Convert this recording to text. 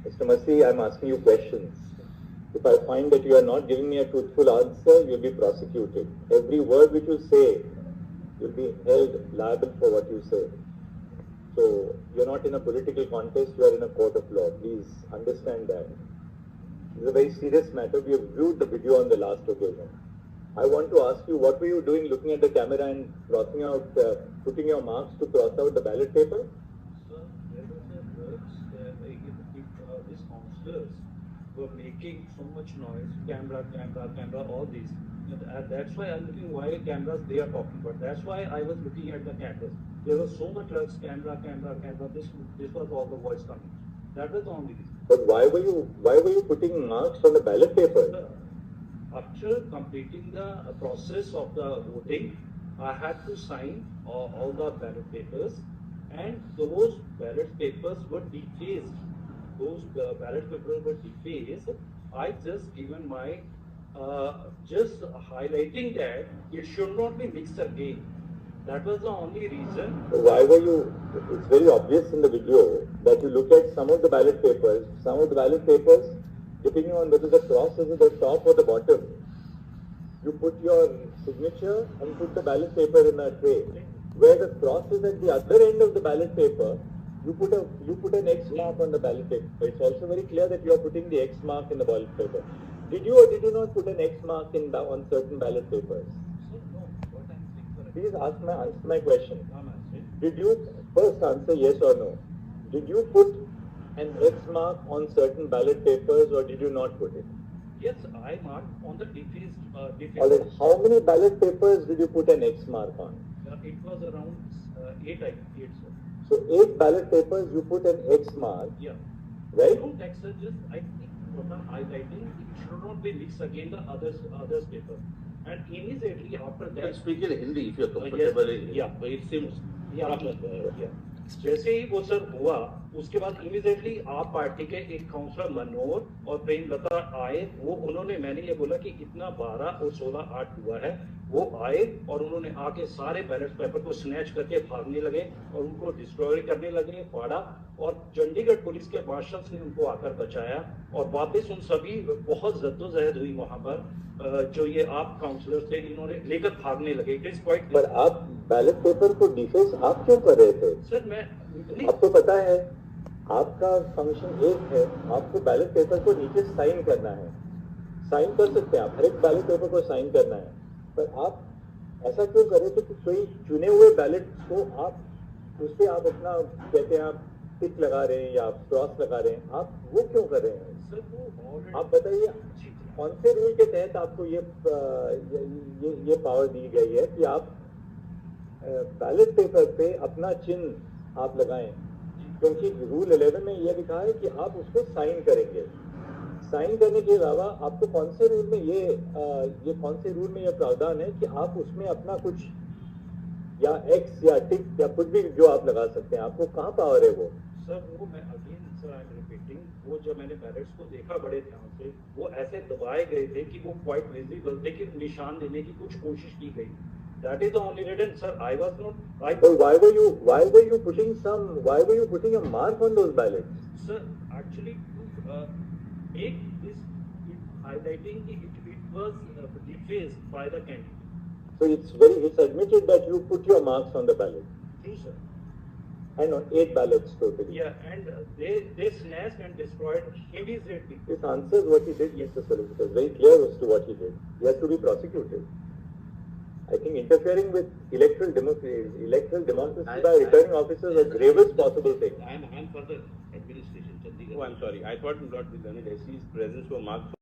Mr. Masi, I'm asking you questions. If I find that you are not giving me a truthful answer, you'll be prosecuted. Every word which you say, you'll be held liable for what you say. So, you're not in a political contest, you are in a court of law. Please understand that. This is a very serious matter. We have viewed the video on the last occasion. I want to ask you, what were you doing looking at the camera and crossing out, putting your marks to cross out the ballot paper? Sir, there was a words, these councillors were making so much noise, camera, all these. And that's why I'm looking why cameras they are talking about. That's why I was looking at the cameras. There was so much camera. This was all the voice coming. That was the only reason. But why were you putting marks on the ballot paper? After completing the process of the voting, I had to sign all the ballot papers, and those ballot papers were defaced. I just given my just highlighting that it should not be mixed again. That was the only reason. Why were you? It's very obvious in the video that you look at some of the ballot papers. Some of the ballot papers, depending on whether the cross is at the top or the bottom, you put your signature and put the ballot paper in a tray. Where the cross is at the other end of the ballot paper, you put an X mark on the ballot paper. It's also very clear that you are putting the X mark in the ballot paper. Did you or did you not put an X mark on certain ballot papers? No, what I'm saying. Please answer my question. I'm answering. Did you first answer yes or no? Did you put an X mark on certain ballot papers or did you not put it? Yes, I marked on the defaced. Alright, how many ballot papers did you put an X mark on? It was around 8, sir. So 8 ballot papers you put an X mark. Yeah. Right? No text, sir, just I think what I'm highlighting, it should not be mixed again the others paper. And immediately after that. Speak in Hindi if you're comfortable. Yeah, it seems. Yeah. जैसे ही वो sir हुआ उसके बाद immediately आप party के एक counsellor मनोहर और प्रेमलता आए वो उन्होंने मैंने ये बोला कि इतना 12 और 16 8 हुआ है वो आए और उन्होंने आके सारे बैलेट पेपर को स्नैच करके भागने लगे और उनको डिस्ट्रॉय करने लगे फाड़ा और चंडीगढ़ पुलिस के मार्शल्स ने उनको आकर बचाया और वापस उन सभी बहुत जद्दोजहद हुई वहां पर जो ये आप काउंसलर थे इन्होंने लेकर भागने लगे इट इज क्वाइट। पर आप बैलेट पेपर को डिफेस आप क्यों कर रहे थे? सर मैं आपको पता है आपका फंक्शन एक है, आपको बैलेट पेपर को नीचे साइन करना है, साइन कर सकते हैं आप, हर एक बैलेट पेपर को साइन करना है, पर आप ऐसा क्यों कर रहे थे कि कोई चुने हुए बैलेट को आप उस पर आप अपना कहते हैं आप टिक लगा रहे हैं या आप क्रॉस लगा रहे हैं, आप वो क्यों कर रहे हैं? सर वो आप बताइए कौन से रूल के तहत आपको ये पावर दी गई है कि आप बैलेट पेपर पे अपना चिन्ह आप लगाएं? क्योंकि रूल 11 में यह लिखा है कि आप उसको साइन करेंगे। साइन करने के अलावा आपको कौन से रूल में ये प्रावधान है कि आप उसमें अपना कुछ या एक्स या टिक या कुछ भी जो आप लगा सकते हैं, आपको कहाँ पावर है वो? सर वो मैं again sir I am repeating, वो जब मैंने बैलेट्स को देखा बड़े ध्यान से वो ऐसे दबाए गए थे कि वो क्वाइट विजिबल थे कि निशान देने की कुछ कोशिश की गई। That is the only reason, sir. I was not. But why were you putting a mark on those ballots? Sir, actually, make this highlighting it was defaced by the candidate. So it's admitted that you put your marks on the ballot. True, sir. And on 8 ballots totally. Yeah, and they snatched and destroyed immediately. This answers what he did, Mr. Solicitor. Very clear as to what he did. He has to be prosecuted. I think interfering with electoral democracy by returning officers is the gravest possible thing. I am for the administration, Chandigarh. Oh, I'm sorry. I thought not with Leonid SC's presence were marked.